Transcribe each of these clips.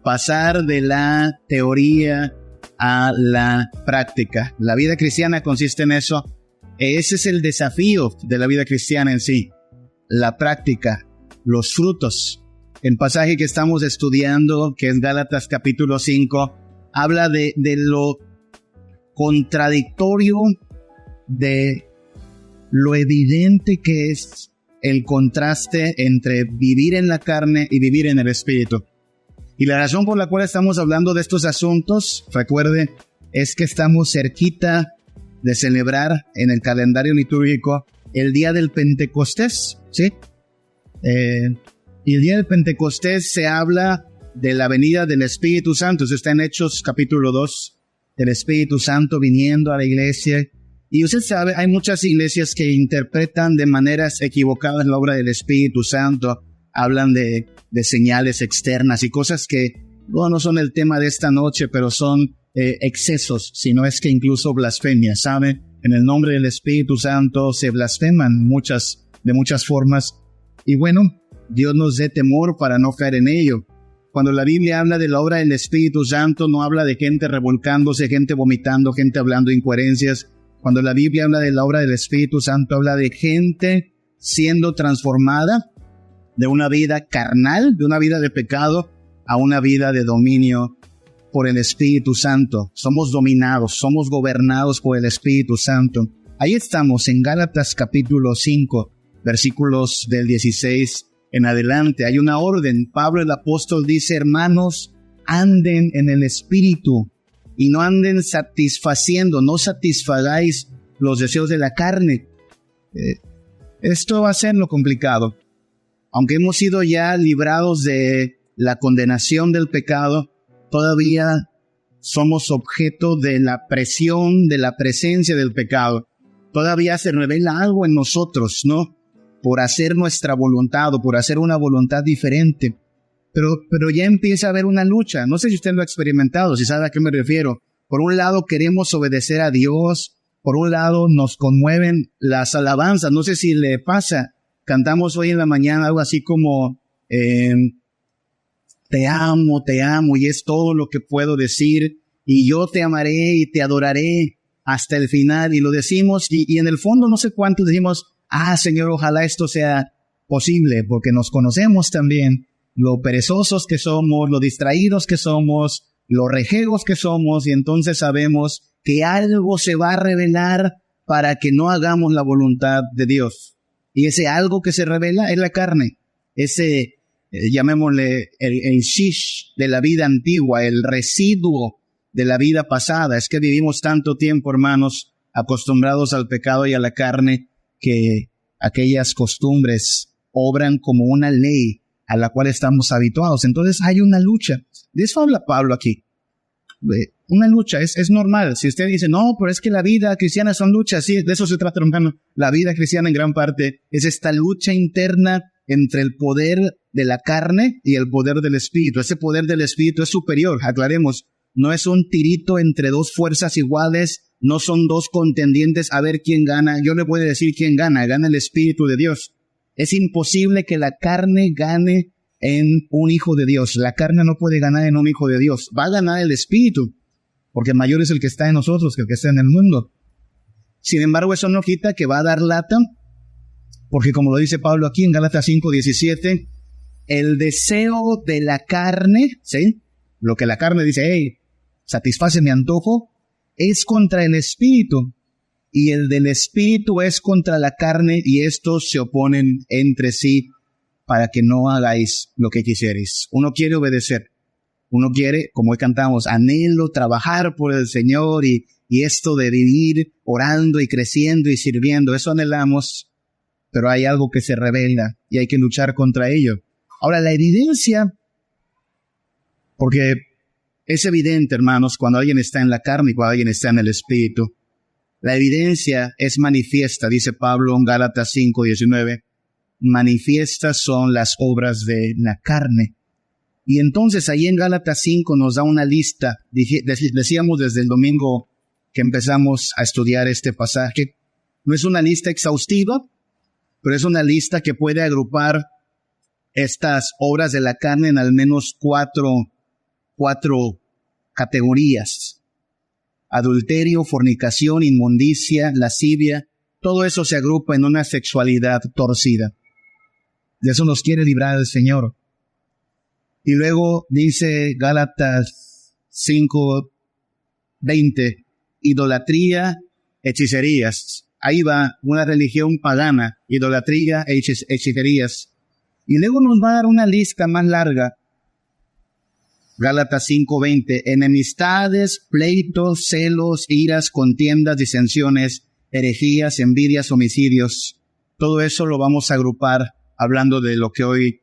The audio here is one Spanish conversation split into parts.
pasar de la teoría a la práctica. La vida cristiana consiste en eso. Ese es el desafío de la vida cristiana en sí. La práctica, los frutos. El pasaje que estamos estudiando, que es Gálatas capítulo 5, habla de lo contradictorio, de lo evidente que es el contraste entre vivir en la carne y vivir en el espíritu. Y la razón por la cual estamos hablando de estos asuntos, recuerde, es que estamos cerquita de celebrar en el calendario litúrgico el día del Pentecostés, ¿sí? Y el día del Pentecostés se habla de la venida del Espíritu Santo. Eso está en Hechos capítulo 2, del Espíritu Santo viniendo a la iglesia. Y usted sabe, hay muchas iglesias que interpretan de maneras equivocadas la obra del Espíritu Santo. Hablan de señales externas y cosas que no son el tema de esta noche, pero son excesos, sino es que incluso blasfemias, ¿sabe? En el nombre del Espíritu Santo se blasfeman de muchas formas. Y bueno, Dios nos dé temor para no caer en ello. Cuando la Biblia habla de la obra del Espíritu Santo, no habla de gente revolcándose, gente vomitando, gente hablando incoherencias. Cuando la Biblia habla de la obra del Espíritu Santo, habla de gente siendo transformada de una vida carnal, de una vida de pecado, a una vida de dominio por el Espíritu Santo. Somos dominados, somos gobernados por el Espíritu Santo. Ahí estamos en Gálatas capítulo 5, versículos del 16 en adelante. Hay una orden. Pablo el apóstol dice: hermanos, anden en el Espíritu y no anden satisfaciendo, no satisfagáis los deseos de la carne. Esto va a ser lo complicado. Aunque hemos sido ya librados de la condenación del pecado, todavía somos objeto de la presión, de la presencia del pecado. Todavía se revela algo en nosotros, ¿no? Por hacer nuestra voluntad o por hacer una voluntad diferente. Pero ya empieza a haber una lucha. No sé si usted lo ha experimentado, si sabe a qué me refiero. Por un lado queremos obedecer a Dios. Por un lado nos conmueven las alabanzas. No sé si le pasa. Cantamos hoy en la mañana algo así como te amo, y es todo lo que puedo decir. Y yo te amaré y te adoraré hasta el final. Y lo decimos y en el fondo no sé cuántos decimos: Señor, ojalá esto sea posible, porque nos conocemos también lo perezosos que somos, lo distraídos que somos, lo rejegos que somos, y entonces sabemos que algo se va a revelar para que no hagamos la voluntad de Dios. Y ese algo que se revela es la carne, ese, llamémosle el shish de la vida antigua, el residuo de la vida pasada. Es que vivimos tanto tiempo, hermanos, acostumbrados al pecado y a la carne, que aquellas costumbres obran como una ley a la cual estamos habituados. Entonces hay una lucha. De eso habla Pablo aquí. Una lucha, es normal. Si usted dice, no, pero es que la vida cristiana son luchas, sí, de eso se trata, hermano. La vida cristiana en gran parte es esta lucha interna entre el poder de la carne y el poder del Espíritu. Ese poder del Espíritu es superior, aclaremos. No es un tirito entre dos fuerzas iguales, no son dos contendientes a ver quién gana. Yo le puedo decir quién gana el Espíritu de Dios. Es imposible que la carne gane en un hijo de Dios. La carne no puede ganar en un hijo de Dios. Va a ganar el Espíritu, porque mayor es el que está en nosotros que el que está en el mundo. Sin embargo, eso no quita que va a dar lata, porque como lo dice Pablo aquí en Gálatas 5:17, el deseo de la carne, ¿sí? Lo que la carne dice, satisface mi antojo, es contra el Espíritu, y el del Espíritu es contra la carne, y estos se oponen entre sí para que no hagáis lo que quisierais. Uno quiere obedecer, uno quiere, como hoy cantamos, anhelo trabajar por el Señor y esto de vivir orando y creciendo y sirviendo, eso anhelamos, pero hay algo que se revela y hay que luchar contra ello. Ahora, la evidencia, porque es evidente, hermanos, cuando alguien está en la carne y cuando alguien está en el Espíritu. La evidencia es manifiesta, dice Pablo en Gálatas 5:19. Manifiestas son las obras de la carne. Y entonces ahí en Gálatas 5 nos da una lista. Decíamos desde el domingo que empezamos a estudiar este pasaje. No es una lista exhaustiva, pero es una lista que puede agrupar estas obras de la carne en al menos 4 4 categorías: adulterio, fornicación, inmundicia, lascivia. Todo eso se agrupa en una sexualidad torcida. De eso nos quiere librar el Señor. Y luego dice Gálatas 5:20, idolatría, hechicerías. Ahí va una religión pagana, idolatría, hechicerías. Y luego nos va a dar una lista más larga. Gálatas 5:20, enemistades, pleitos, celos, iras, contiendas, disensiones, herejías, envidias, homicidios. Todo eso lo vamos a agrupar hablando de lo que hoy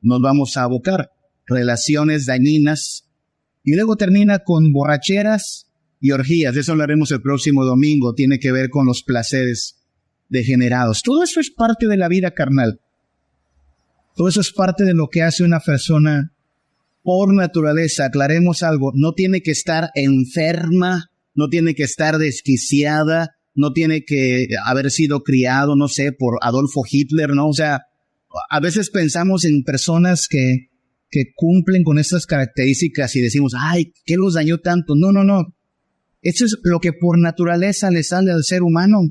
nos vamos a abocar. Relaciones dañinas. Y luego termina con borracheras y orgías. De eso hablaremos el próximo domingo. Tiene que ver con los placeres degenerados. Todo eso es parte de la vida carnal. Todo eso es parte de lo que hace una persona por naturaleza. Aclaremos algo. No tiene que estar enferma, no tiene que estar desquiciada, no tiene que haber sido criado, no sé, por Adolfo Hitler, ¿no? O sea, a veces pensamos en personas que cumplen con estas características y decimos, ay, ¿qué los dañó tanto? No, no, no. Eso es lo que por naturaleza le sale al ser humano.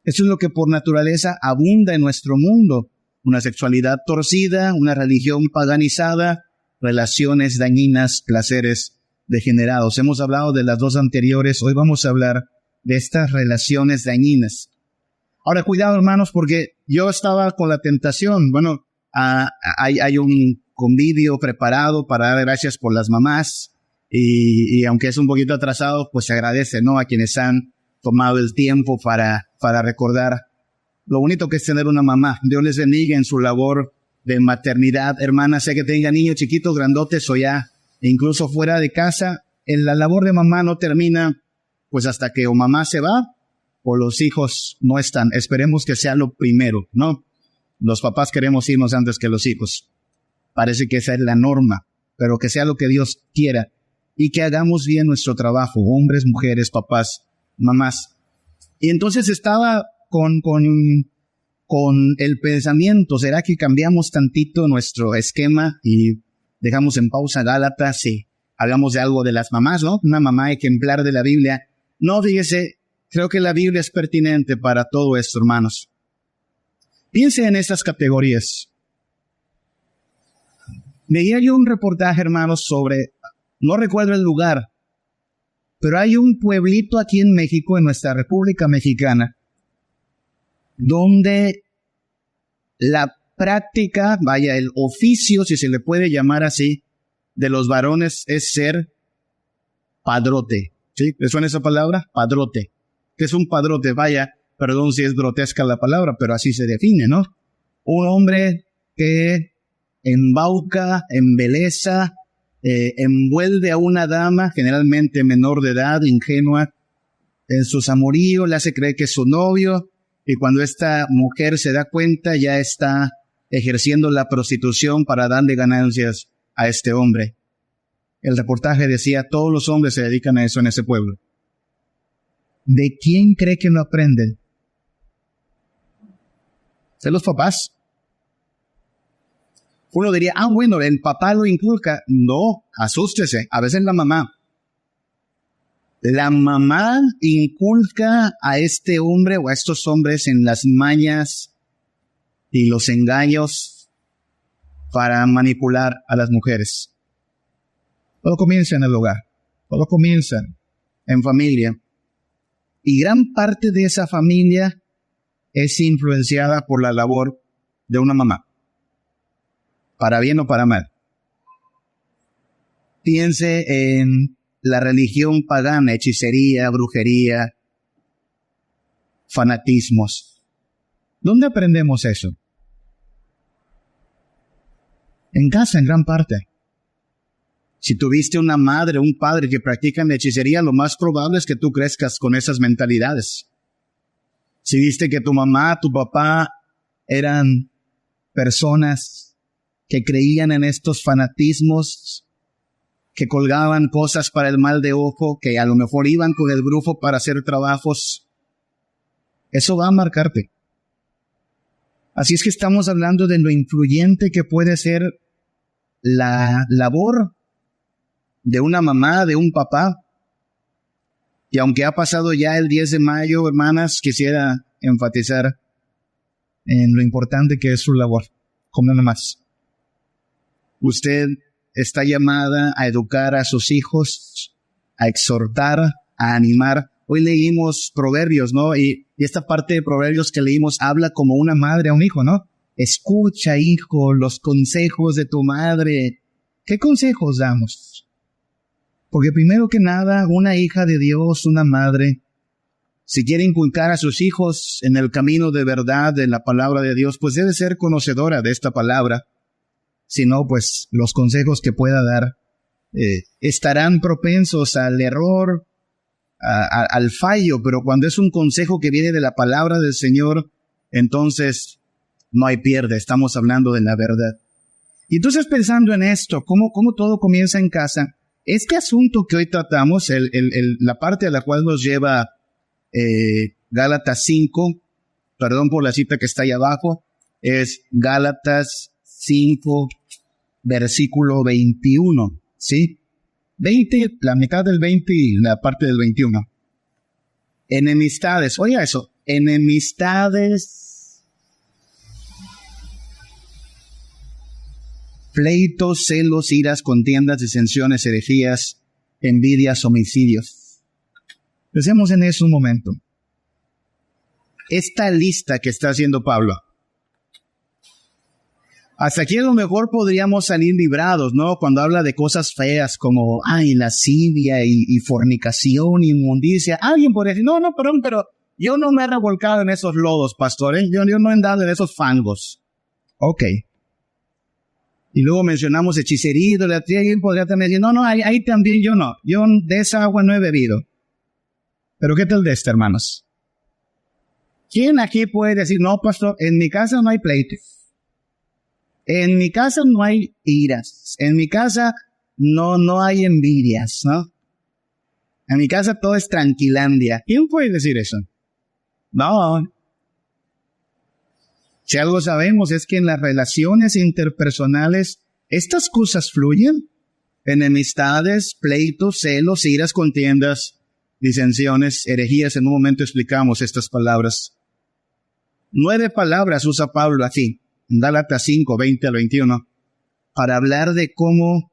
Eso es lo que por naturaleza abunda en nuestro mundo. Una sexualidad torcida, una religión paganizada, relaciones dañinas, placeres degenerados. Hemos hablado de las 2 anteriores, hoy vamos a hablar de estas relaciones dañinas. Ahora, cuidado, hermanos, porque yo estaba con la tentación. Bueno, hay un convivio preparado para dar gracias por las mamás, y aunque es un poquito atrasado, pues se agradece, ¿no?, a quienes han tomado el tiempo para recordar lo bonito que es tener una mamá. Dios les bendiga en su labor de maternidad. Hermanas, sé que tengan niños chiquitos, grandotes o ya, incluso fuera de casa, en la labor de mamá no termina pues hasta que o mamá se va o los hijos no están. Esperemos que sea lo primero, ¿no? Los papás queremos irnos antes que los hijos. Parece que esa es la norma, pero que sea lo que Dios quiera y que hagamos bien nuestro trabajo, hombres, mujeres, papás, mamás. Y entonces estaba con el pensamiento, ¿será que cambiamos tantito nuestro esquema y dejamos en pausa Gálatas y hagamos de algo de las mamás, ¿no? Una mamá ejemplar de la Biblia. No, fíjese, creo que la Biblia es pertinente para todo esto, hermanos. Piense en estas categorías. Veía yo un reportaje, hermanos, sobre, no recuerdo el lugar, pero hay un pueblito aquí en México, en nuestra República Mexicana, donde la práctica, vaya, el oficio, si se le puede llamar así, de los varones es ser padrote. ¿Sí? ¿Les suena esa palabra? Padrote. ¿Qué es un padrote? Vaya, perdón si es grotesca la palabra, pero así se define, ¿no? Un hombre que embauca, embeleza, envuelve a una dama, generalmente menor de edad, ingenua, en sus amoríos, le hace creer que es su novio, y cuando esta mujer se da cuenta, ya está ejerciendo la prostitución para darle ganancias a este hombre. El reportaje decía, todos los hombres se dedican a eso en ese pueblo. ¿De quién cree que lo aprenden? ¿De los papás? Uno diría, bueno, el papá lo inculca. No, asústese, a veces la mamá. La mamá inculca a este hombre o a estos hombres en las mañas y los engaños para manipular a las mujeres. Todo comienza en el hogar, todo comienza en familia. Y gran parte de esa familia es influenciada por la labor de una mamá, para bien o para mal. Piense en la religión pagana, hechicería, brujería, fanatismos. ¿Dónde aprendemos eso? En casa, en gran parte. Si tuviste una madre o un padre que practican hechicería, lo más probable es que tú crezcas con esas mentalidades. Si viste que tu mamá, tu papá eran personas que creían en estos fanatismos, que colgaban cosas para el mal de ojo, que a lo mejor iban con el brujo para hacer trabajos, eso va a marcarte. Así es que estamos hablando de lo influyente que puede ser la labor de una mamá, de un papá. Y aunque ha pasado ya el 10 de mayo, hermanas, quisiera enfatizar en lo importante que es su labor, como nada más. Usted está llamada a educar a sus hijos, a exhortar, a animar. Hoy leímos Proverbios, ¿no? Y esta parte de Proverbios que leímos habla como una madre a un hijo, ¿no? Escucha, hijo, los consejos de tu madre. ¿Qué consejos damos? Porque primero que nada, una hija de Dios, una madre, si quiere inculcar a sus hijos en el camino de verdad de la palabra de Dios, pues debe ser conocedora de esta palabra. Si no, pues los consejos que pueda dar estarán propensos al error, al fallo, pero cuando es un consejo que viene de la palabra del Señor, entonces no hay pierde, estamos hablando de la verdad. Y entonces pensando en esto, cómo todo comienza en casa, este asunto que hoy tratamos, la parte a la cual nos lleva Gálatas 5, perdón por la cita que está ahí abajo, es Gálatas 5, versículo 21, ¿sí? 20, la mitad del 20 y la parte del 21. Enemistades, oiga eso, enemistades, pleitos, celos, iras, contiendas, disensiones, herejías, envidias, homicidios. Pensemos en eso un momento. Esta lista que está haciendo Pablo, hasta aquí a lo mejor podríamos salir librados, ¿no? Cuando habla de cosas feas como, lascivia y fornicación, inmundicia. Alguien podría decir, no, perdón, pero yo no me he revolcado en esos lodos, pastor, ¿eh? Yo no he andado en esos fangos. Ok. Y luego mencionamos hechicería, idolatría, alguien podría también decir, no, ahí también yo no. Yo de esa agua no he bebido. Pero ¿qué tal de esta, hermanos? ¿Quién aquí puede decir, no, pastor, en mi casa no hay pleitos? En mi casa no hay iras. En mi casa no hay envidias, ¿no? En mi casa todo es tranquilandia. ¿Quién puede decir eso? No. Si algo sabemos es que en las relaciones interpersonales estas cosas fluyen. Enemistades, pleitos, celos, iras, contiendas, disensiones, herejías. En un momento explicamos estas palabras. 9 palabras usa Pablo aquí. En Gálatas 5, 20 al 21, para hablar de cómo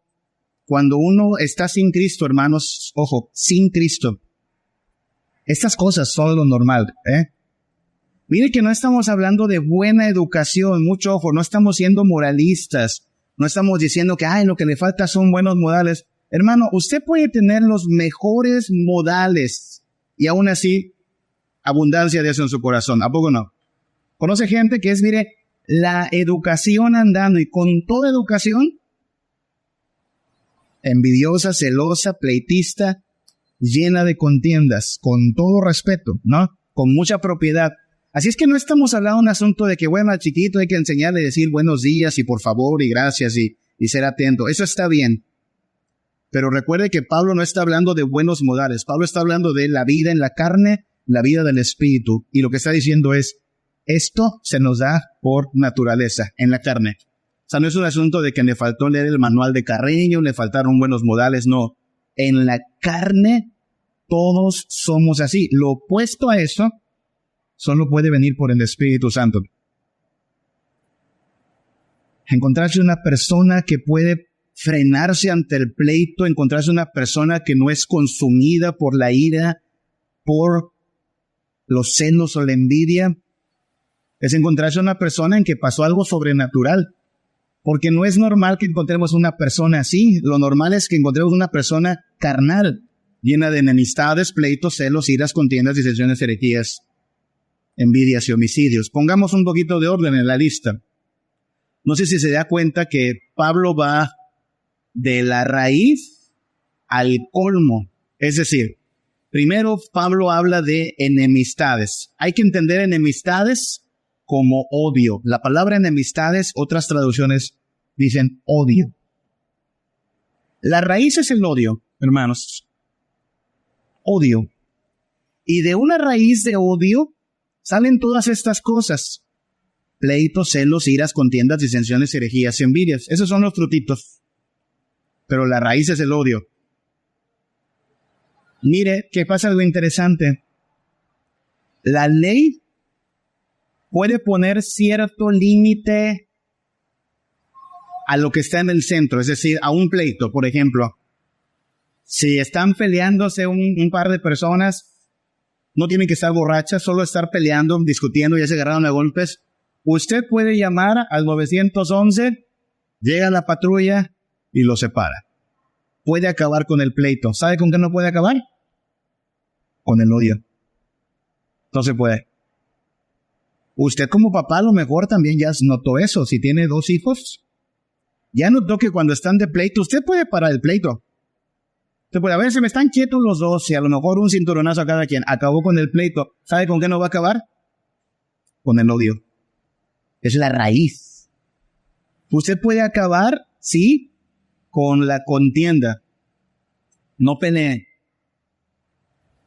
cuando uno está sin Cristo, hermanos, ojo, sin Cristo, estas cosas son lo normal, Mire que no estamos hablando de buena educación, mucho ojo, no estamos siendo moralistas, no estamos diciendo que, lo que le falta son buenos modales. Hermano, usted puede tener los mejores modales y aún así, abundancia de eso en su corazón, ¿a poco no? ¿Conoce gente que es, mire, la educación andando y con toda educación, envidiosa, celosa, pleitista, llena de contiendas, con todo respeto, ¿no? Con mucha propiedad. Así es que no estamos hablando de un asunto de que, bueno, al chiquito hay que enseñarle a decir buenos días y por favor y gracias y ser atento. Eso está bien. Pero recuerde que Pablo no está hablando de buenos modales. Pablo está hablando de la vida en la carne, la vida del espíritu. Y lo que está diciendo es, esto se nos da por naturaleza, en la carne. O sea, no es un asunto de que le faltó leer el manual de Carreño, le faltaron buenos modales, no. En la carne, todos somos así. Lo opuesto a eso, solo puede venir por el Espíritu Santo. Encontrarse una persona que puede frenarse ante el pleito, encontrarse una persona que no es consumida por la ira, por los celos o la envidia, es encontrarse una persona en que pasó algo sobrenatural. Porque no es normal que encontremos una persona así. Lo normal es que encontremos una persona carnal, llena de enemistades, pleitos, celos, iras, contiendas, disensiones, herejías, envidias y homicidios. Pongamos un poquito de orden en la lista. No sé si se da cuenta que Pablo va de la raíz al colmo. Es decir, primero Pablo habla de enemistades. Hay que entender enemistades como odio. La palabra enemistades, otras traducciones dicen odio. La raíz es el odio, hermanos. Odio. Y de una raíz de odio salen todas estas cosas. Pleitos, celos, iras, contiendas, disensiones, herejías y envidias. Esos son los frutitos. Pero la raíz es el odio. Mire, que pasa algo interesante. La ley puede poner cierto límite a lo que está en el centro, es decir, a un pleito, por ejemplo. Si están peleándose un par de personas, no tienen que estar borrachas, solo estar peleando, discutiendo, ya se agarraron a golpes. Usted puede llamar al 911, llega la patrulla y lo separa. Puede acabar con el pleito. ¿Sabe con qué no puede acabar? Con el odio. No se puede. Usted como papá a lo mejor también ya notó eso. Si tiene 2 hijos, ya notó que cuando están de pleito, usted puede parar el pleito. Usted puede, a ver, se me están quietos los dos y a lo mejor un cinturonazo a cada quien. Acabó con el pleito. ¿Sabe con qué no va a acabar? Con el odio. Es la raíz. Usted puede acabar, sí, con la contienda. No pelee.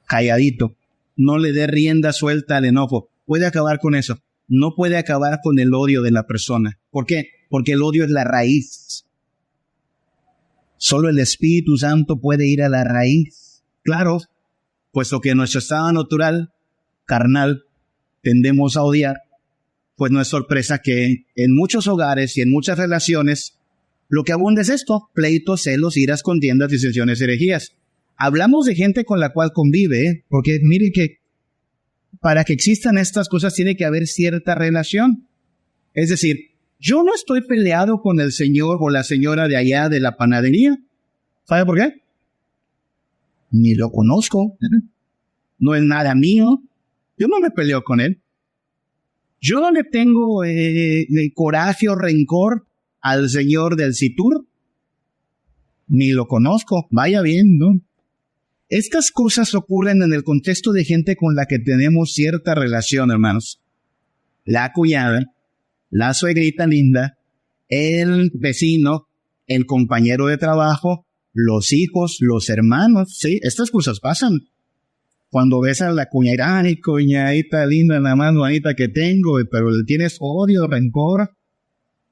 Calladito. No le dé rienda suelta al enojo. Puede acabar con eso. No puede acabar con el odio de la persona. ¿Por qué? Porque el odio es la raíz. Solo el Espíritu Santo puede ir a la raíz. Claro, puesto que en nuestro estado natural, carnal, tendemos a odiar, pues no es sorpresa que en muchos hogares y en muchas relaciones, lo que abunda es esto: pleitos, celos, iras, contiendas, disensiones, herejías. Hablamos de gente con la cual convive, porque mire que para que existan estas cosas tiene que haber cierta relación. Es decir, yo no estoy peleado con el señor o la señora de allá de la panadería. ¿Sabe por qué? Ni lo conozco. No es nada mío. Yo no me peleo con él. Yo no le tengo coraje o rencor al señor del Citur. Ni lo conozco. Vaya bien, ¿no? Estas cosas ocurren en el contexto de gente con la que tenemos cierta relación, hermanos. La cuñada, la suegrita linda, el vecino, el compañero de trabajo, los hijos, los hermanos, sí, estas cosas pasan. Cuando ves a la cuñada, ay, cuñadita linda, la más bonita que tengo, pero le tienes odio, rencor.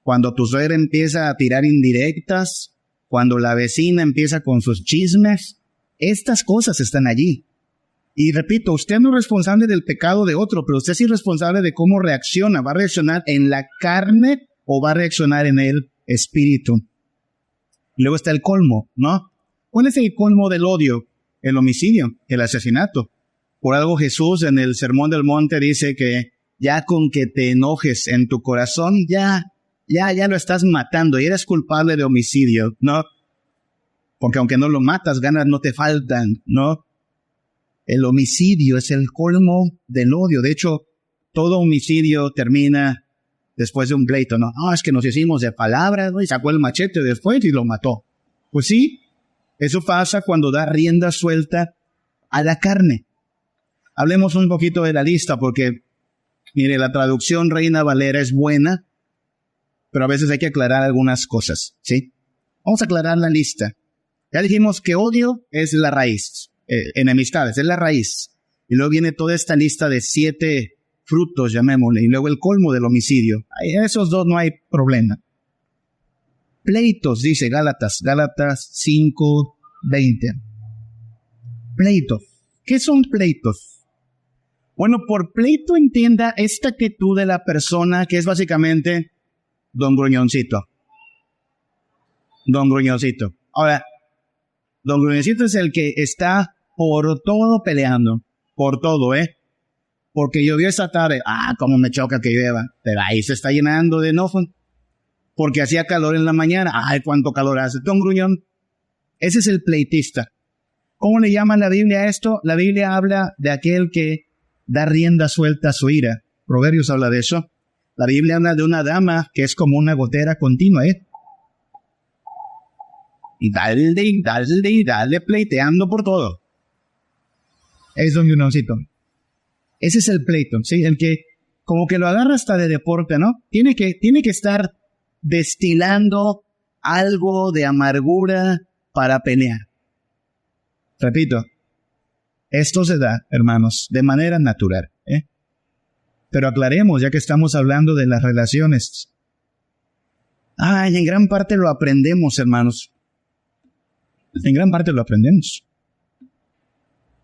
Cuando tu suegra empieza a tirar indirectas, cuando la vecina empieza con sus chismes, estas cosas están allí. Y repito, usted no es responsable del pecado de otro, pero usted sí es responsable de cómo reacciona. ¿Va a reaccionar en la carne o va a reaccionar en el espíritu? Y luego está el colmo, ¿no? ¿Cuál es el colmo del odio? El homicidio, el asesinato. Por algo Jesús en el Sermón del Monte dice que ya con que te enojes en tu corazón, ya lo estás matando y eres culpable de homicidio, ¿no? Porque aunque no lo matas, ganas no te faltan, ¿no? El homicidio es el colmo del odio. De hecho, todo homicidio termina después de un pleito, ¿no? Ah, es que nos hicimos de palabras, ¿no? Y sacó el machete después y lo mató. Pues sí, eso pasa cuando da rienda suelta a la carne. Hablemos un poquito de la lista porque, mire, la traducción Reina Valera es buena, pero a veces hay que aclarar algunas cosas, ¿sí? Vamos a aclarar la lista. Ya dijimos que odio es la raíz, enemistades es la raíz. Y luego viene toda esta lista de 7 frutos, llamémosle, y luego el colmo del homicidio. Esos 2 no hay problema. Pleitos, dice Gálatas 5:20. Pleitos. ¿Qué son pleitos? Bueno, por pleito entienda esta actitud de la persona que es básicamente Don Gruñoncito. Don Gruñoncito. Ahora, Don Gruñoncito es el que está por todo peleando. Por todo, Porque llovió esta tarde. Ah, cómo me choca que llueva. Pero ahí se está llenando de enojo. Porque hacía calor en la mañana. Ay, cuánto calor hace. Don Gruñón. Ese es el pleitista. ¿Cómo le llama la Biblia a esto? La Biblia habla de aquel que da rienda suelta a su ira. Proverbios habla de eso. La Biblia habla de una dama que es como una gotera continua, Y dale, pleiteando por todo. Es Don Gruñoncito. Ese es el pleito, ¿sí? El que como que lo agarra hasta de deporte, ¿no? Tiene que estar destilando algo de amargura para pelear. Repito, esto se da, hermanos, de manera natural, Pero aclaremos, ya que estamos hablando de las relaciones. En gran parte lo aprendemos, hermanos. En gran parte lo aprendemos.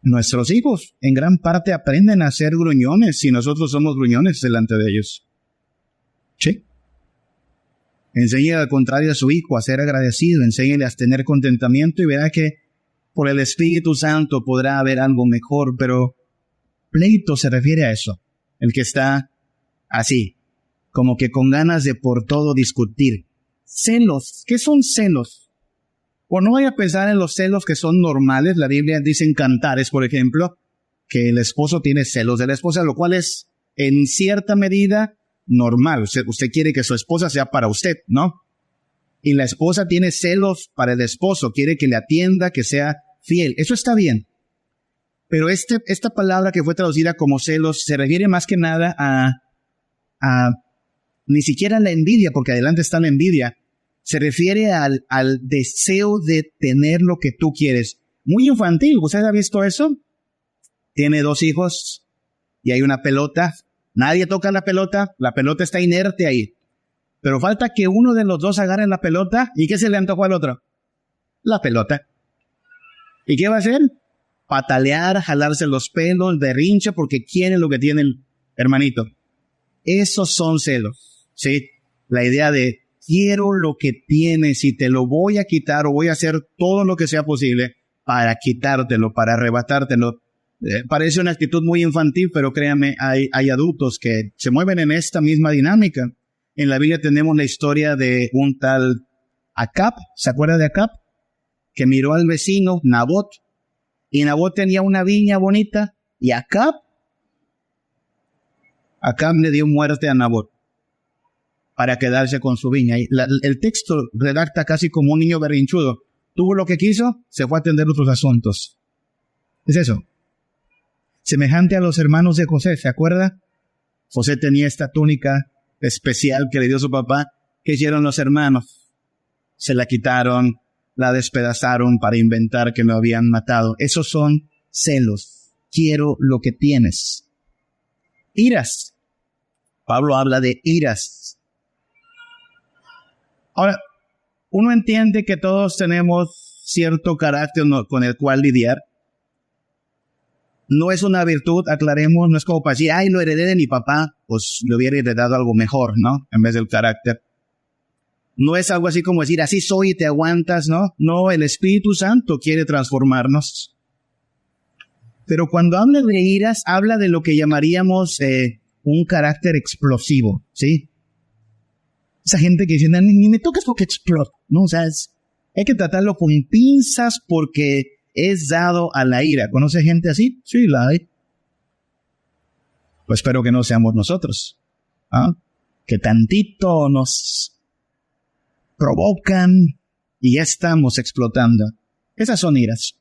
Nuestros hijos en gran parte aprenden a ser gruñones si nosotros somos gruñones delante de ellos. ¿Sí? Enséñele al contrario a su hijo a ser agradecido, enséñele a tener contentamiento y verá que por el Espíritu Santo podrá haber algo mejor, pero pleito se refiere a eso, el que está así, como que con ganas de por todo discutir. Celos, ¿qué son celos? O no vaya a pensar en los celos que son normales. La Biblia dice en Cantares, por ejemplo, que el esposo tiene celos de la esposa, lo cual es en cierta medida normal. Usted quiere que su esposa sea para usted, ¿no? Y la esposa tiene celos para el esposo, quiere que le atienda, que sea fiel. Eso está bien. Pero esta palabra que fue traducida como celos se refiere más que nada a ni siquiera la envidia, porque adelante está la envidia. Se refiere al deseo de tener lo que tú quieres. Muy infantil. ¿Usted ha visto eso? Tiene 2 hijos y hay una pelota. Nadie toca la pelota está inerte ahí. Pero falta que uno de los dos agarre la pelota. ¿Y qué se le antojó al otro? La pelota. ¿Y qué va a hacer? Patalear, jalarse los pelos, berrinche porque quiere lo que tiene el hermanito. Esos son celos, ¿sí? La idea de quiero lo que tienes y te lo voy a quitar o voy a hacer todo lo que sea posible para quitártelo, para arrebatártelo. Parece una actitud muy infantil, pero créanme, hay adultos que se mueven en esta misma dinámica. En la Biblia tenemos la historia de un tal Acab, ¿se acuerda de Acab? Que miró al vecino, Nabot, y Nabot tenía una viña bonita, y Acab le dio muerte a Nabot para quedarse con su viña. El texto redacta casi como un niño berrinchudo. Tuvo lo que quiso, se fue a atender otros asuntos. Es eso. Semejante a los hermanos de José, ¿se acuerda? José tenía esta túnica especial que le dio su papá. ¿Qué hicieron los hermanos? Se la quitaron, la despedazaron para inventar que lo habían matado. Esos son celos. Quiero lo que tienes. Iras. Pablo habla de iras. Ahora, uno entiende que todos tenemos cierto carácter con el cual lidiar. No es una virtud, aclaremos, no es como para decir, ay, lo heredé de mi papá, pues le hubiera heredado algo mejor, ¿no? En vez del carácter. No es algo así como decir, así soy y te aguantas, ¿no? No, el Espíritu Santo quiere transformarnos. Pero cuando habla de iras, habla de lo que llamaríamos un carácter explosivo, ¿sí? Esa gente que dice, ni me toques porque explota, ¿no? O sea, hay que tratarlo con pinzas porque es dado a la ira. ¿Conoce gente así? Sí, la hay. Pues espero que no seamos nosotros, ¿ah? Que tantito nos provocan y ya estamos explotando. Esas son iras.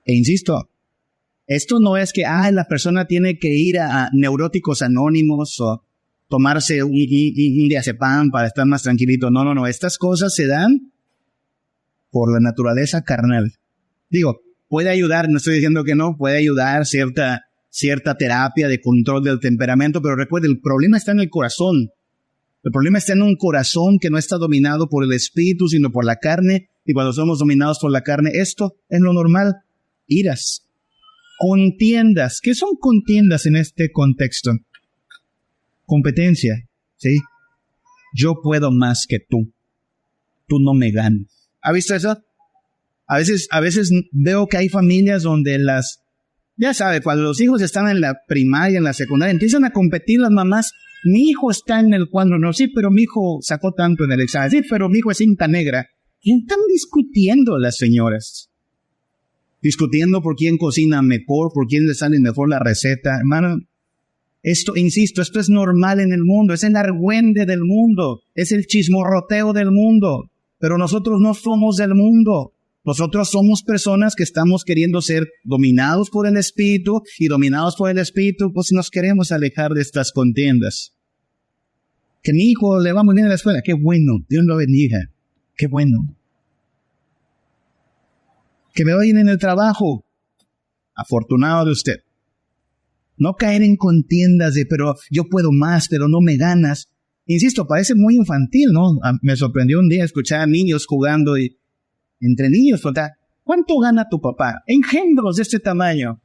E insisto, esto no es que la persona tiene que ir a neuróticos anónimos o tomarse un diazepam para estar más tranquilito. No. Estas cosas se dan por la naturaleza carnal. Digo, puede ayudar, no estoy diciendo que no, puede ayudar cierta terapia de control del temperamento, pero recuerde, el problema está en el corazón. El problema está en un corazón que no está dominado por el espíritu, sino por la carne. Y cuando somos dominados por la carne, esto es lo normal. Iras. Contiendas. ¿Qué son contiendas en este contexto? Competencia, ¿sí? Yo puedo más que tú. Tú no me ganas. ¿Ha visto eso? A veces veo que hay familias donde ya sabe, cuando los hijos están en la primaria, en la secundaria, empiezan a competir las mamás. Mi hijo está en el cuadro, no, sí, pero mi hijo sacó tanto en el examen, sí, pero mi hijo es cinta negra. ¿Quién están discutiendo las señoras? Discutiendo por quién cocina mejor, por quién le sale mejor la receta. Hermano, esto es normal en el mundo, es el argüende del mundo, es el chismorroteo del mundo, pero nosotros no somos del mundo. Nosotros somos personas que estamos queriendo ser dominados por el Espíritu y dominados por el Espíritu, pues nos queremos alejar de estas contiendas. Que mi hijo le va muy bien a la escuela, qué bueno, Dios lo bendiga, qué bueno. Que me vayan en el trabajo, afortunado de usted. No caer en contiendas de, pero yo puedo más, pero no me ganas. Insisto, parece muy infantil, ¿no? Me sorprendió un día escuchar a niños jugando y entre niños, ¿Cuánto gana tu papá? Engendros de este tamaño,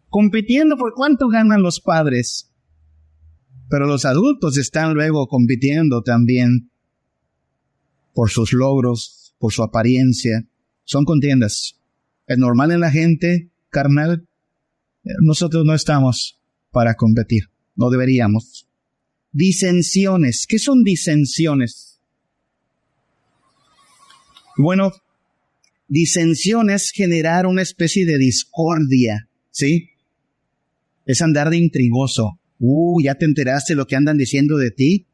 compitiendo por cuánto ganan los padres. Pero los adultos están luego compitiendo también por sus logros, por su apariencia. Son contiendas. Es normal en la gente carnal. Nosotros no estamos para competir. No deberíamos. Disensiones. ¿Qué son disensiones? Bueno, disensiones generar una especie de discordia, ¿sí? Es andar de intrigoso. ¿Ya te enteraste lo que andan diciendo de ti?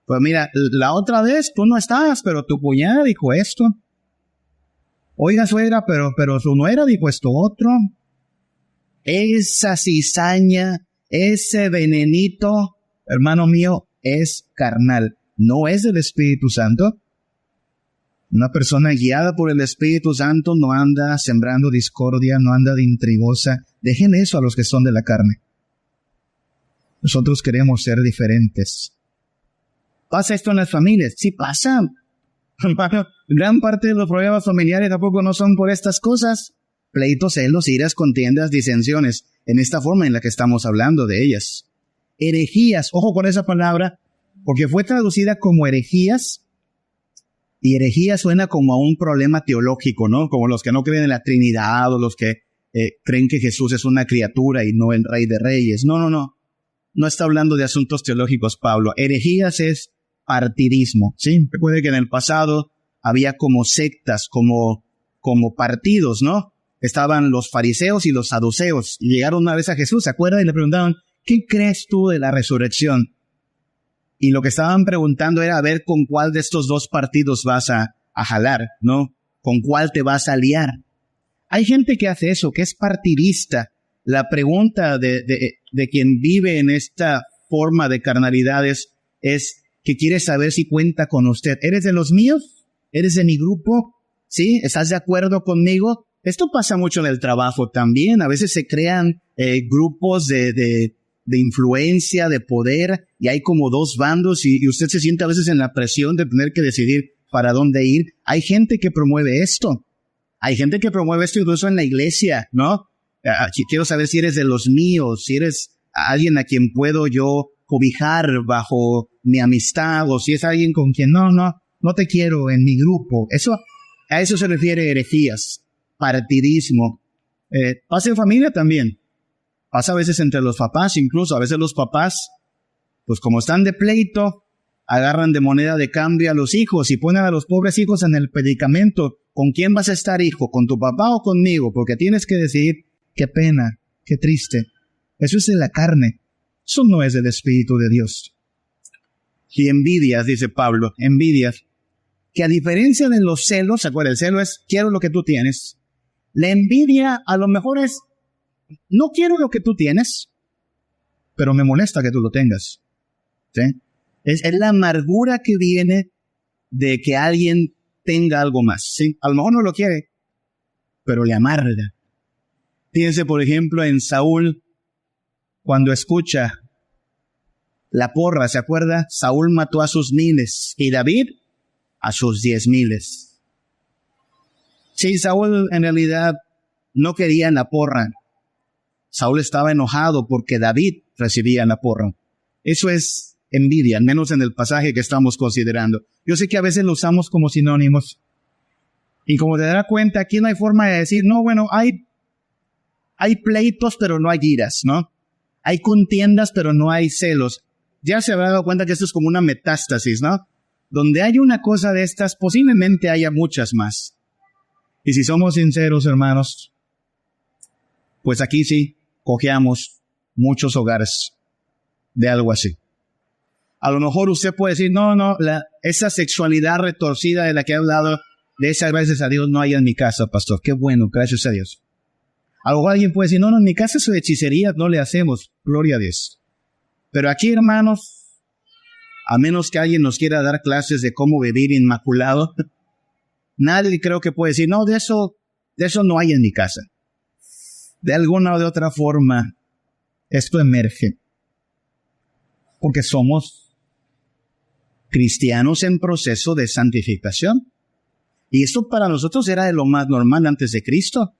Pues mira, la otra vez tú no estabas, pero tu cuñada dijo esto. Oiga, suegra, pero su nuera dijo esto otro. Esa cizaña, ese venenito, hermano mío, es carnal. No es del Espíritu Santo. Una persona guiada por el Espíritu Santo no anda sembrando discordia, no anda de intrigosa. Dejen eso a los que son de la carne. Nosotros queremos ser diferentes. ¿Pasa esto en las familias? Sí pasa. Gran parte de los problemas familiares tampoco no son por estas cosas. Pleitos, celos, iras, contiendas, disensiones. En esta forma en la que estamos hablando de ellas. Herejías. Ojo con esa palabra, porque fue traducida como herejías. Y herejía suena como a un problema teológico, ¿no? Como los que no creen en la Trinidad o los que creen que Jesús es una criatura y no el Rey de Reyes. No. No está hablando de asuntos teológicos, Pablo. Herejías es partidismo, ¿sí? Recuerde que en el pasado había como sectas, como partidos, ¿no? Estaban los fariseos y los saduceos. Y llegaron una vez a Jesús, ¿se acuerdan? Y le preguntaron, ¿qué crees tú de la resurrección? Y lo que estaban preguntando era a ver con cuál de estos dos partidos vas a jalar, ¿no? ¿Con cuál te vas a aliar? Hay gente que hace eso, que es partidista. La pregunta de quien vive en esta forma de carnalidades es que quiere saber si cuenta con usted. ¿Eres de los míos? ¿Eres de mi grupo? ¿Sí? ¿Estás de acuerdo conmigo? Esto pasa mucho en el trabajo también. A veces se crean grupos de influencia, de poder, y hay como dos bandos y usted se siente a veces en la presión de tener que decidir para dónde ir. Hay gente que promueve esto. Hay gente que promueve esto incluso en la iglesia, ¿no? Quiero saber si eres de los míos, si eres alguien a quien puedo yo cobijar bajo mi amistad, o si es alguien con quien no te quiero en mi grupo. A eso se refiere herejías, partidismo. Pasa en familia también. Pasa a veces entre los papás, incluso a veces los papás, pues como están de pleito, agarran de moneda de cambio a los hijos y ponen a los pobres hijos en el predicamento. ¿Con quién vas a estar, hijo? ¿Con tu papá o conmigo? Porque tienes que decidir. Qué pena, qué triste. Eso es de la carne. Eso no es del Espíritu de Dios. Y envidias, dice Pablo, envidias, que a diferencia de los celos, ¿se acuerdan? El celo es, quiero lo que tú tienes. La envidia a lo mejor es, no quiero lo que tú tienes, pero me molesta que tú lo tengas. ¿Sí? Es la amargura que viene de que alguien tenga algo más. ¿Sí? A lo mejor no lo quiere, pero le amarga. Fíjense, por ejemplo, en Saúl, cuando escucha la porra, ¿se acuerda? Saúl mató a sus 1000 y David a sus 10,000. Sí, Saúl en realidad no quería la porra. Saúl estaba enojado porque David recibía la porra. Eso es envidia, al menos en el pasaje que estamos considerando. Yo sé que a veces lo usamos como sinónimos. Y como te darás cuenta, aquí no hay forma de decir, no, bueno, hay pleitos, pero no hay iras, ¿no? Hay contiendas, pero no hay celos. Ya se habrá dado cuenta que esto es como una metástasis, ¿no? Donde hay una cosa de estas, posiblemente haya muchas más. Y si somos sinceros, hermanos, pues aquí sí cojeamos muchos hogares de algo así. A lo mejor usted puede decir, esa sexualidad retorcida de la que he hablado, de esas gracias a Dios no hay en mi casa, pastor. Qué bueno, gracias a Dios. A lo mejor alguien puede decir, no, en mi casa eso de hechicería no le hacemos, gloria a Dios. Pero aquí, hermanos, a menos que alguien nos quiera dar clases de cómo vivir inmaculado, nadie creo que puede decir, no, de eso no hay en mi casa. De alguna o de otra forma, esto emerge. Porque somos cristianos en proceso de santificación. Y esto para nosotros era de lo más normal antes de Cristo.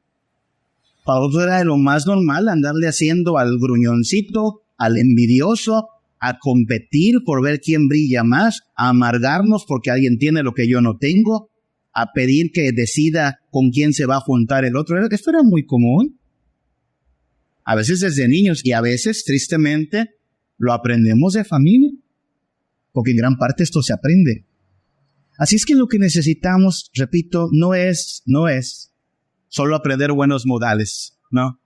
Para nosotros era de lo más normal andarle haciendo al gruñoncito, al envidioso, a competir por ver quién brilla más, a amargarnos porque alguien tiene lo que yo no tengo, a pedir que decida con quién se va a juntar el otro. Esto era muy común. A veces desde niños y a veces, tristemente, lo aprendemos de familia, porque en gran parte esto se aprende. Así es que lo que necesitamos, repito, no es solo aprender buenos modales, ¿no?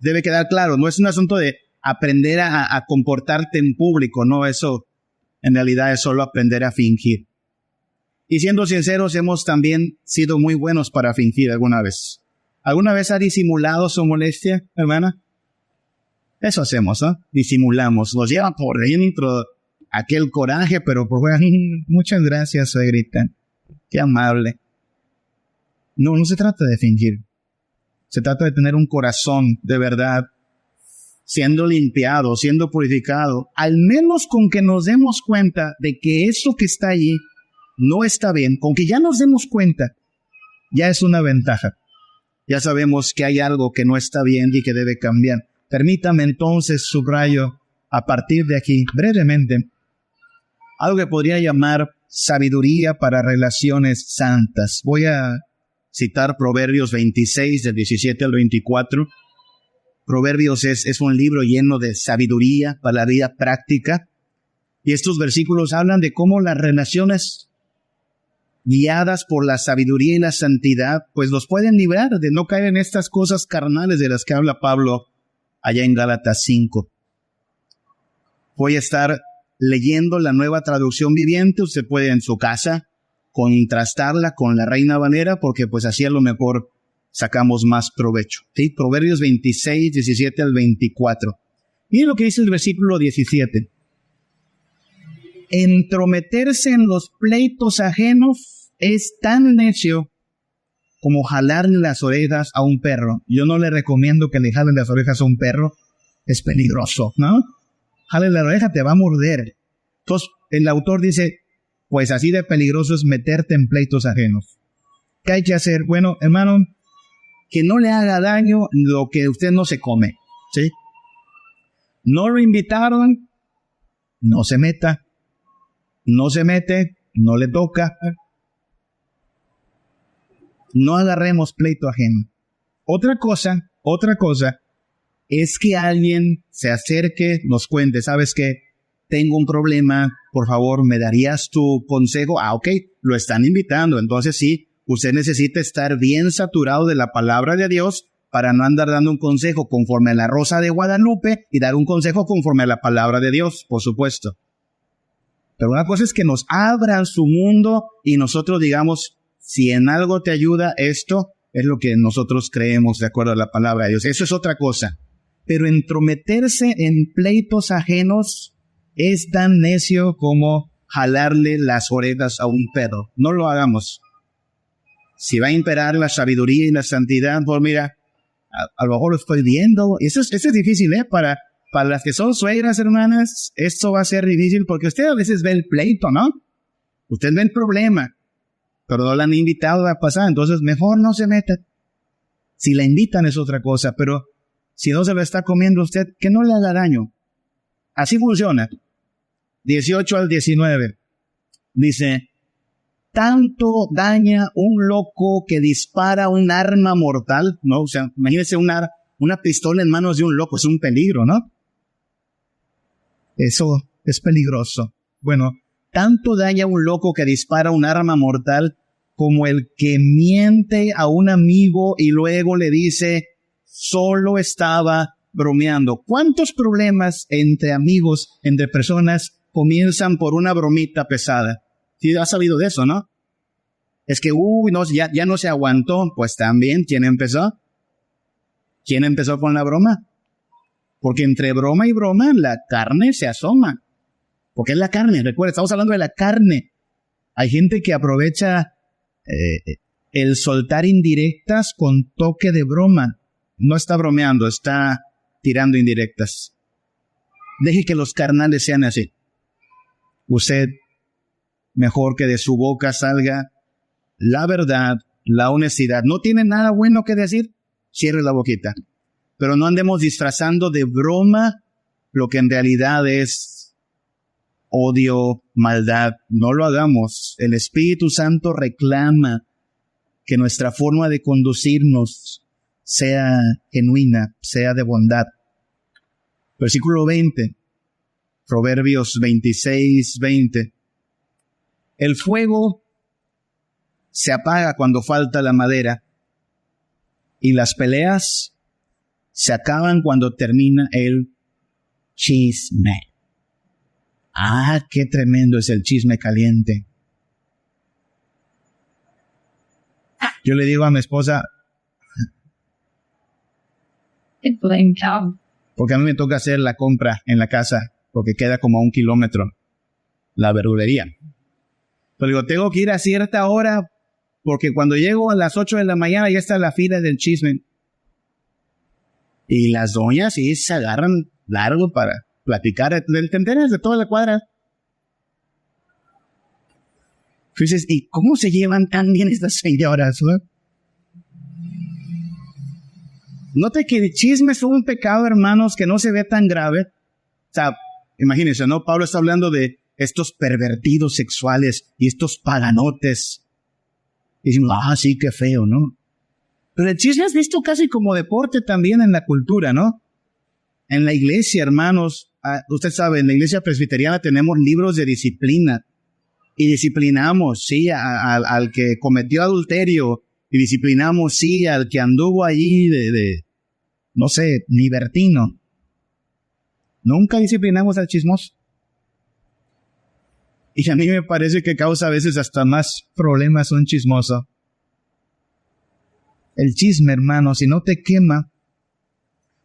Debe quedar claro, no es un asunto de aprender a comportarte en público, no, eso en realidad es solo aprender a fingir. Y siendo sinceros, hemos también sido muy buenos para fingir alguna vez. ¿Alguna vez ha disimulado su molestia, hermana? Eso hacemos, ¿no? Disimulamos, nos lleva por dentro aquel coraje, pero por fuera, muchas gracias, suegrita, qué amable. No se trata de fingir. Se trata de tener un corazón de verdad, siendo limpiado, siendo purificado, al menos con que nos demos cuenta de que eso que está allí no está bien. Con que ya nos demos cuenta, ya es una ventaja. Ya sabemos que hay algo que no está bien y que debe cambiar. Permítame entonces, subrayo, a partir de aquí, brevemente, algo que podría llamar sabiduría para relaciones santas. Voy a citar Proverbios 26, del 17 al 24. Proverbios es un libro lleno de sabiduría para la vida práctica. Y estos versículos hablan de cómo las relaciones guiadas por la sabiduría y la santidad, pues los pueden librar de no caer en estas cosas carnales de las que habla Pablo allá en Gálatas 5. Voy a estar leyendo la Nueva Traducción Viviente. Usted puede en su casa contrastarla con la Reina Valera, porque pues así a lo mejor sacamos más provecho. ¿Sí? Proverbios 26, 17 al 24. Miren lo que dice el versículo 17. Entrometerse en los pleitos ajenos es tan necio como jalarle las orejas a un perro. Yo no le recomiendo que le jalen las orejas a un perro. Es peligroso, ¿no? Jale la oreja, te va a morder. Entonces, el autor dice, pues así de peligroso es meterte en pleitos ajenos. ¿Qué hay que hacer? Bueno, hermano, que no le haga daño lo que usted no se come, ¿sí? No lo invitaron, no se meta. No se mete, no le toca. No agarremos pleito ajeno. Otra cosa es que alguien se acerque, nos cuente, ¿sabes qué? Tengo un problema, por favor, ¿me darías tu consejo? Ah, ok, lo están invitando, entonces sí, usted necesita estar bien saturado de la palabra de Dios para no andar dando un consejo conforme a la Rosa de Guadalupe y dar un consejo conforme a la palabra de Dios, por supuesto. Pero una cosa es que nos abran su mundo y nosotros digamos, si en algo te ayuda, esto es lo que nosotros creemos de acuerdo a la palabra de Dios. Eso es otra cosa. Pero entrometerse en pleitos ajenos es tan necio como jalarle las orejas a un perro. No lo hagamos. Si va a imperar la sabiduría y la santidad, pues mira, a lo mejor lo estoy viendo. Eso es difícil, ¿eh? Para las que son suegras, hermanas, esto va a ser difícil porque usted a veces ve el pleito, ¿no? Usted ve el problema, pero no la han invitado a pasar, entonces mejor no se meta. Si la invitan es otra cosa, pero si no se lo está comiendo usted, que no le haga daño. Así funciona. 18 al 19. Dice, tanto daña un loco que dispara un arma mortal, ¿no? O sea, imagínese una pistola en manos de un loco, es un peligro, ¿no? Eso es peligroso. Bueno, tanto daña un loco que dispara un arma mortal como el que miente a un amigo y luego le dice, solo estaba bromeando. ¿Cuántos problemas entre amigos, entre personas, comienzan por una bromita pesada? Sí, has sabido de eso, ¿no? Es que, no, ya no se aguantó. Pues también, ¿quién empezó? ¿Quién empezó con la broma? Porque entre broma y broma, la carne se asoma. Porque es la carne, recuerda, estamos hablando de la carne. Hay gente que aprovecha el soltar indirectas con toque de broma. No está bromeando, está tirando indirectas. Deje que los carnales sean así. Usted, mejor que de su boca salga la verdad, la honestidad, no tiene nada bueno que decir, cierre la boquita. Pero no andemos disfrazando de broma lo que en realidad es odio, maldad. No lo hagamos. El Espíritu Santo reclama que nuestra forma de conducirnos sea genuina, sea de bondad. Versículo 20, Proverbios 26:20. El fuego se apaga cuando falta la madera y las peleas se acaban cuando termina el chisme. Ah, qué tremendo es el chisme caliente. Yo le digo a mi esposa, porque a mí me toca hacer la compra en la casa, porque queda como a 1 kilómetro la verdulería. Pero digo, tengo que ir a cierta hora, porque cuando llego a las 8 de la mañana ya está la fila del chisme. Y las doñas sí se agarran largo para platicar. ¿Te enteras de toda la cuadra? Dices, ¿y cómo se llevan tan bien estas señoras? Note que el chisme es un pecado, hermanos, que no se ve tan grave. O sea, imagínense, ¿no? Pablo está hablando de estos pervertidos sexuales y estos paganotes. Y decimos, sí, qué feo, ¿no? Pero el chisme es visto casi como deporte también en la cultura, ¿no? En la iglesia, hermanos, usted sabe, en la iglesia presbiteriana tenemos libros de disciplina. Y disciplinamos, sí, al que cometió adulterio. Y disciplinamos, sí, al que anduvo allí no sé, libertino. Nunca disciplinamos al chismoso. Y a mí me parece que causa a veces hasta más problemas un chismoso. El chisme, hermano, si no te quema,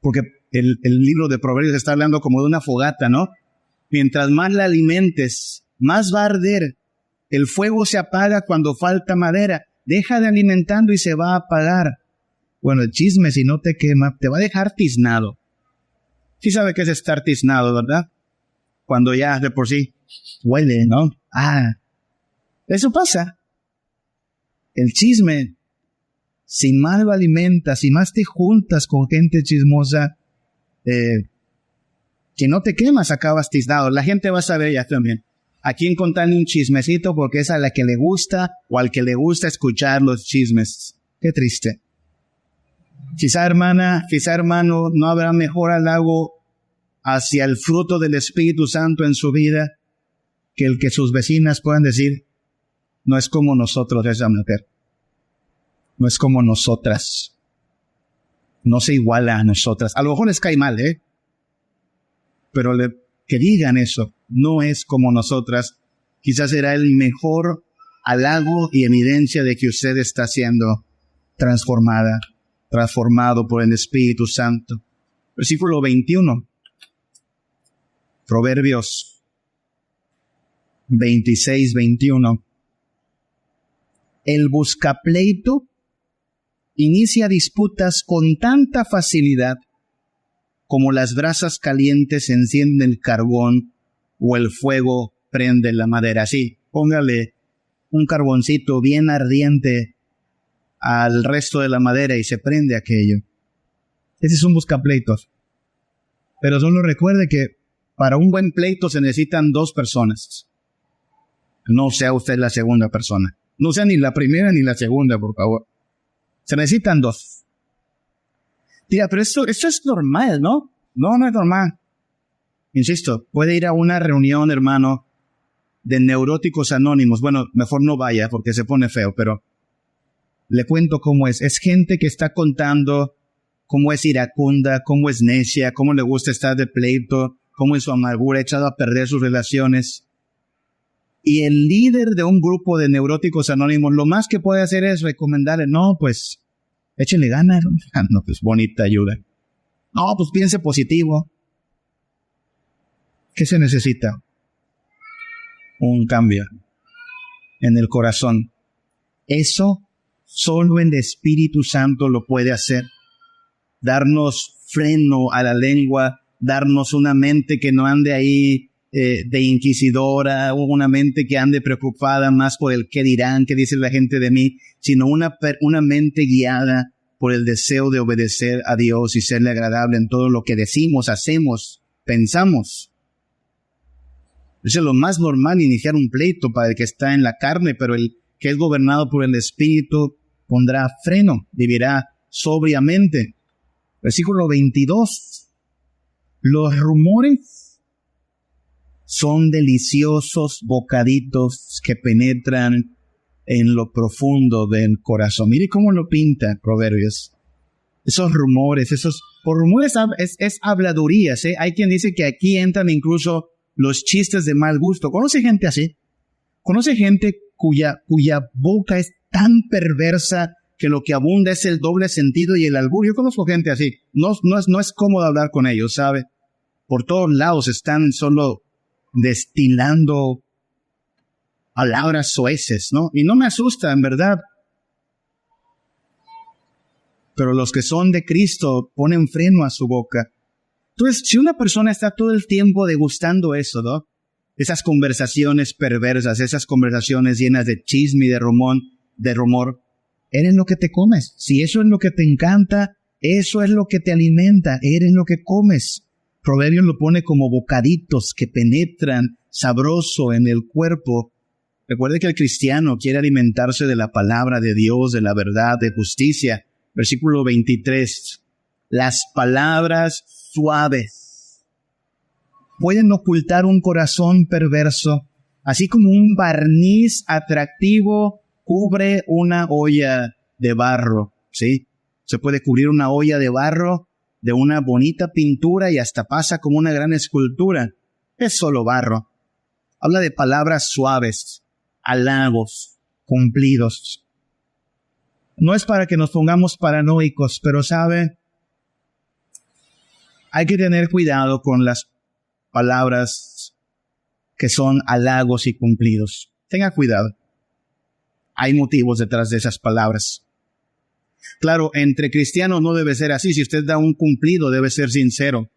porque el libro de Proverbios está hablando como de una fogata, ¿no? Mientras más la alimentes, más va a arder. El fuego se apaga cuando falta madera. Deja de alimentando y se va a apagar. Bueno, el chisme, si no te quema, te va a dejar tiznado. Sí sabe qué es estar tiznado, ¿verdad? Cuando ya de por sí huele, ¿no? Eso pasa. El chisme, si más lo alimentas, si más te juntas con gente chismosa, que no te quemas, acabas tiznado. La gente va a saber ya también a quién contarle un chismecito, porque es a la que le gusta o al que le gusta escuchar los chismes. Qué triste. Quizá, hermana, quizá, hermano, no habrá mejor halago hacia el fruto del Espíritu Santo en su vida que el que sus vecinas puedan decir, no es como nosotros esa mujer. No es como nosotras. No se iguala a nosotras. A lo mejor les cae mal, pero que digan eso, no es como nosotras, quizás será el mejor halago y evidencia de que usted está siendo transformado por el Espíritu Santo. Versículo 21. Proverbios 26:21. El buscapleito inicia disputas con tanta facilidad como las brasas calientes encienden el carbón o el fuego prende la madera. Sí, póngale un carboncito bien ardiente al resto de la madera y se prende aquello. Ese es un buscapleitos. Pero solo recuerde que para un buen pleito se necesitan 2 personas. No sea usted la segunda persona. No sea ni la primera ni la segunda, por favor. Se necesitan 2. Tía, pero esto es normal, ¿no? No es normal. Insisto, puede ir a una reunión, hermano, de neuróticos anónimos. Bueno, mejor no vaya porque se pone feo, pero le cuento cómo es. Es gente que está contando cómo es iracunda, cómo es necia, cómo le gusta estar de pleito, cómo en su amargura ha echado a perder sus relaciones. Y el líder de un grupo de neuróticos anónimos, lo más que puede hacer es recomendarle, no, pues, échenle ganas. No, pues, bonita ayuda. No, pues, piense positivo. ¿Qué se necesita? Un cambio en el corazón. Eso solo el Espíritu Santo lo puede hacer. Darnos freno a la lengua, darnos una mente que no ande ahí de inquisidora, una mente que ande preocupada más por el qué dirán, qué dice la gente de mí, sino una mente guiada por el deseo de obedecer a Dios y serle agradable en todo lo que decimos, hacemos, pensamos. Es lo más normal iniciar un pleito para el que está en la carne, pero el que es gobernado por el Espíritu pondrá freno, vivirá sobriamente. Versículo 22. Los rumores son deliciosos bocaditos que penetran en lo profundo del corazón. Mire cómo lo pinta Proverbios. Esos rumores, por rumores es habladurías, ¿eh? Hay quien dice que aquí entran incluso los chistes de mal gusto. ¿Conoce gente así? ¿Conoce gente cuya boca es tan perversa que lo que abunda es el doble sentido y el albur? Yo conozco gente así. No es cómodo hablar con ellos, ¿sabe? Por todos lados están solo destilando palabras soeces, ¿no? Y no me asusta, en verdad. Pero los que son de Cristo ponen freno a su boca. Entonces, si una persona está todo el tiempo degustando eso, ¿no? Esas conversaciones perversas, esas conversaciones llenas de chisme y de rumor, eres lo que te comes. Si eso es lo que te encanta, eso es lo que te alimenta, eres lo que comes. Proverbios lo pone como bocaditos que penetran sabroso en el cuerpo. Recuerde que el cristiano quiere alimentarse de la palabra de Dios, de la verdad, de justicia. Versículo 23. Las palabras suaves pueden ocultar un corazón perverso, así como un barniz atractivo cubre una olla de barro, ¿sí? Se puede cubrir una olla de barro de una bonita pintura y hasta pasa como una gran escultura. Es solo barro. Habla de palabras suaves, halagos, cumplidos. No es para que nos pongamos paranoicos, pero ¿sabe? Hay que tener cuidado con las palabras que son halagos y cumplidos. Tenga cuidado. Hay motivos detrás de esas palabras. Claro, entre cristianos no debe ser así. Si usted da un cumplido, debe ser sincero.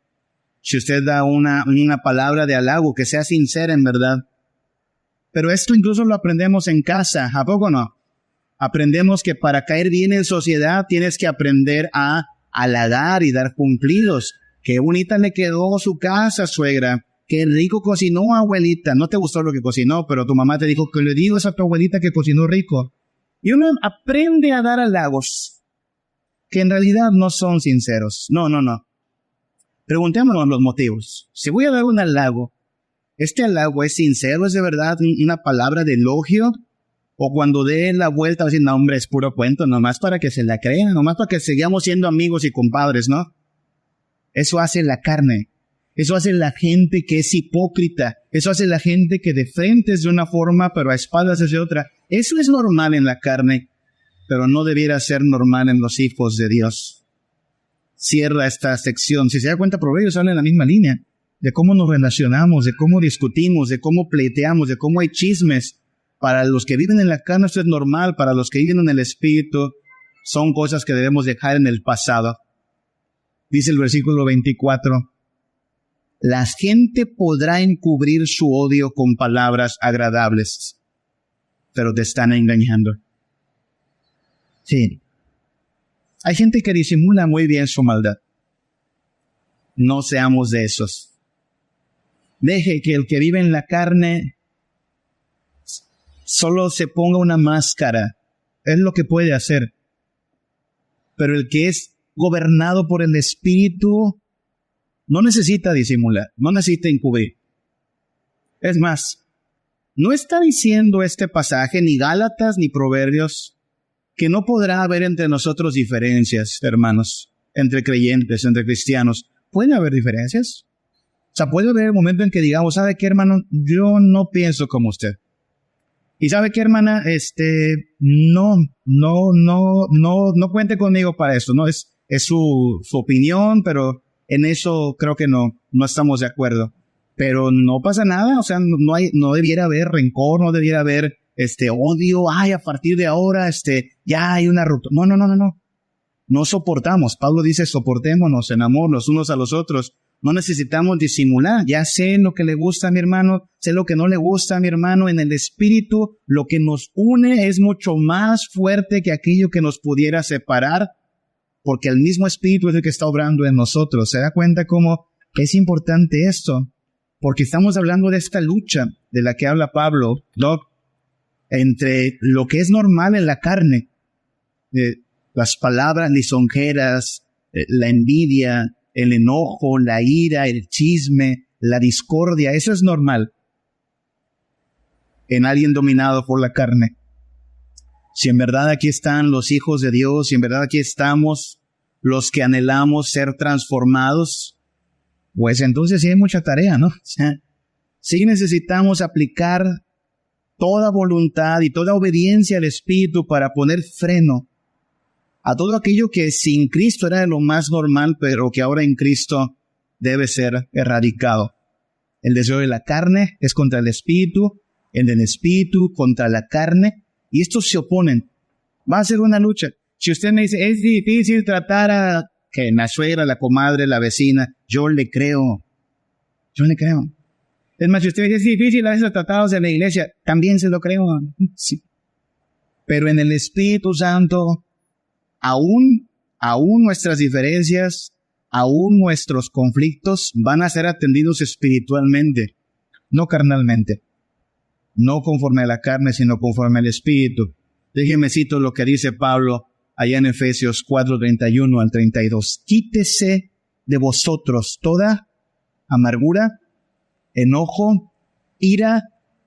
Si usted da una palabra de halago, que sea sincera en verdad. Pero esto incluso lo aprendemos en casa, ¿a poco no? Aprendemos que para caer bien en sociedad tienes que aprender a halagar y dar cumplidos. Qué bonita le quedó su casa, suegra. Qué rico cocinó, abuelita. No te gustó lo que cocinó, pero tu mamá te dijo que le digas a tu abuelita que cocinó rico. Y uno aprende a dar halagos que en realidad no son sinceros. No. Preguntémonos los motivos. Si voy a dar un halago, ¿este halago es sincero? ¿Es de verdad una palabra de elogio? O cuando dé la vuelta a decir, no, hombre, es puro cuento, nomás para que se la crean, nomás para que sigamos siendo amigos y compadres, ¿no? Eso hace la carne. Eso hace la gente que es hipócrita. Eso hace la gente que de frente es de una forma, pero a espaldas es de otra. Eso es normal en la carne, pero no debiera ser normal en los hijos de Dios. Cierra esta sección. Si se da cuenta, Proverbios habla en la misma línea, de cómo nos relacionamos, de cómo discutimos, de cómo pleiteamos, de cómo hay chismes. Para los que viven en la carne esto es normal, para los que viven en el Espíritu son cosas que debemos dejar en el pasado. Dice el versículo 24, la gente podrá encubrir su odio con palabras agradables, pero te están engañando. Sí. Hay gente que disimula muy bien su maldad. No seamos de esos. Deje que el que vive en la carne solo se ponga una máscara. Es lo que puede hacer. Pero el que es gobernado por el Espíritu no necesita disimular, no necesita encubrir. Es más, no está diciendo este pasaje, ni Gálatas, ni Proverbios, que no podrá haber entre nosotros diferencias, hermanos, entre creyentes, entre cristianos. ¿Pueden haber diferencias? O sea, puede haber el momento en que digamos, ¿sabe qué, hermano? Yo no pienso como usted. Y ¿sabe qué, hermana? No cuente conmigo para esto, ¿no? Es su opinión, pero en eso creo que no estamos de acuerdo. Pero no pasa nada, o sea, no debiera haber rencor, no debiera haber odio, a partir de ahora, ya hay una ruptura. No. No soportamos. Pablo dice, soportémonos en amor los unos a los otros. No necesitamos disimular. Ya sé lo que le gusta a mi hermano, sé lo que no le gusta a mi hermano. En el Espíritu, lo que nos une es mucho más fuerte que aquello que nos pudiera separar, porque el mismo Espíritu es el que está obrando en nosotros. ¿Se da cuenta cómo es importante esto? Porque estamos hablando de esta lucha de la que habla Pablo, Doc, entre lo que es normal en la carne, las palabras lisonjeras, la envidia, el enojo, la ira, el chisme, la discordia. Eso es normal en alguien dominado por la carne. Si en verdad aquí están los hijos de Dios, si en verdad aquí estamos los que anhelamos ser transformados, pues entonces sí hay mucha tarea, ¿no? O sea, sí necesitamos aplicar toda voluntad y toda obediencia al Espíritu para poner freno a todo aquello que sin Cristo era lo más normal, pero que ahora en Cristo debe ser erradicado. El deseo de la carne es contra el Espíritu, el del Espíritu contra la carne, y estos se oponen. Va a ser una lucha. Si usted me dice, es difícil tratar a que la suegra, la comadre, la vecina, yo le creo. Es más, si usted dice, es difícil a veces tratarlos en la iglesia, también se lo creo. Sí. Pero en el Espíritu Santo, aún nuestras diferencias, aún nuestros conflictos van a ser atendidos espiritualmente, no carnalmente, no conforme a la carne, sino conforme al Espíritu. Déjeme cito lo que dice Pablo allá en Efesios 4:31 al 32. Quítese de vosotros toda amargura, enojo, ira,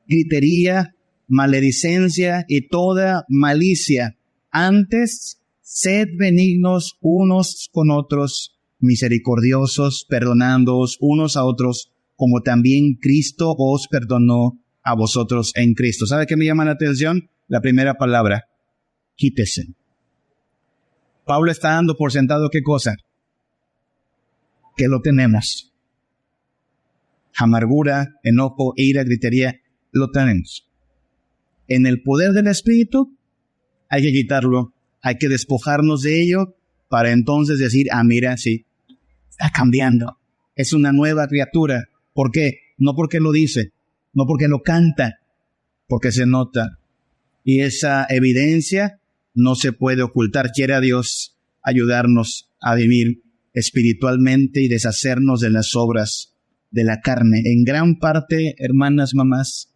gritería, maledicencia y toda malicia. Antes, sed benignos unos con otros, misericordiosos, perdonándoos unos a otros, como también Cristo os perdonó a vosotros en Cristo. ¿Sabe qué me llama la atención? La primera palabra, quítese. Pablo está dando por sentado ¿qué cosa? Que lo tenemos. Amargura, enojo, ira, gritería, lo tenemos. En el poder del Espíritu hay que quitarlo, hay que despojarnos de ello para entonces decir, mira, sí, está cambiando. Es una nueva criatura. ¿Por qué? No porque lo dice, no porque lo canta, porque se nota. Y esa evidencia no se puede ocultar. Quiere Dios ayudarnos a vivir espiritualmente y deshacernos de las obras de la carne. En gran parte, hermanas, mamás,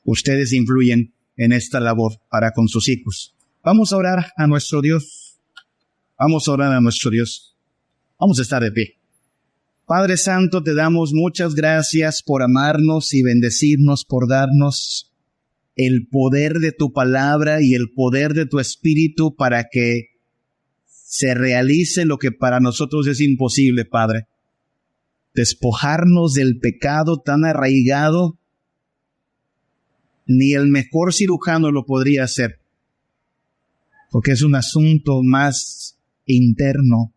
ustedes influyen en esta labor para con sus hijos. Vamos a orar a nuestro Dios. Vamos a orar a nuestro Dios. Vamos a estar de pie. Padre Santo, te damos muchas gracias por amarnos y bendecirnos, por darnos el poder de tu palabra y el poder de tu Espíritu para que se realice lo que para nosotros es imposible, Padre. Despojarnos del pecado tan arraigado, ni el mejor cirujano lo podría hacer, porque es un asunto más interno,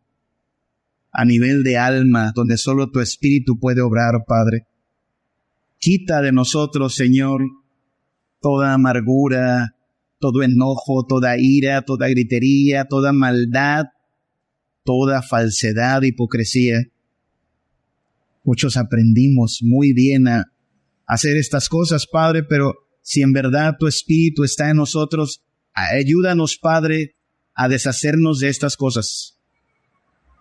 a nivel de alma, donde solo tu Espíritu puede obrar, Padre. Quita de nosotros, Señor, toda amargura, todo enojo, toda ira, toda gritería, toda maldad, toda falsedad, hipocresía. Muchos aprendimos muy bien a hacer estas cosas, Padre, pero si en verdad tu Espíritu está en nosotros, ayúdanos, Padre, a deshacernos de estas cosas.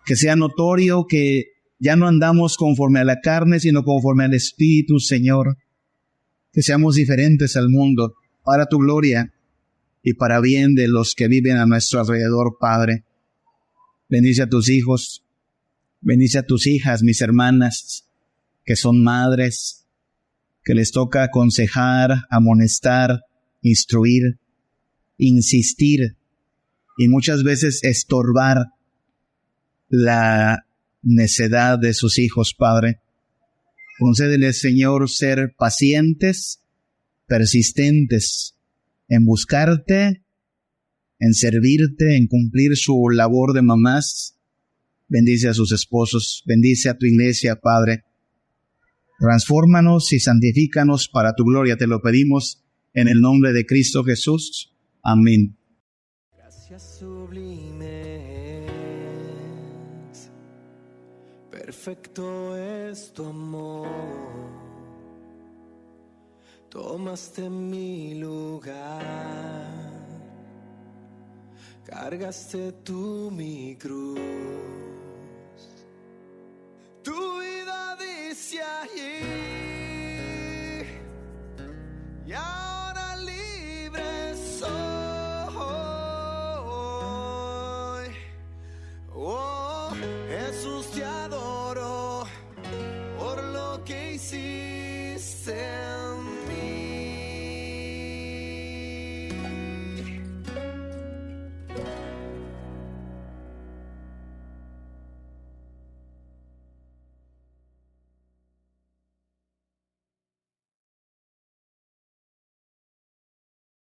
Que sea notorio que ya no andamos conforme a la carne, sino conforme al Espíritu, Señor. Que seamos diferentes al mundo, para tu gloria y para bien de los que viven a nuestro alrededor, Padre. Bendice a tus hijos, bendice a tus hijas, mis hermanas, que son madres, que les toca aconsejar, amonestar, instruir, insistir y muchas veces estorbar la necedad de sus hijos, Padre. Concédeles, Señor, ser pacientes, persistentes en buscarte, en servirte, en cumplir su labor de mamás. Bendice a sus esposos, bendice a tu iglesia, Padre. Transfórmanos y santifícanos para tu gloria, te lo pedimos en el nombre de Cristo Jesús. Amén. Gracias sublimes Perfecto es tu amor, tomaste mi lugar, cargaste tú mi cruz, tu vida dice allí, y ahora libre soy. Oh, Jesús, te adoro por lo que hiciste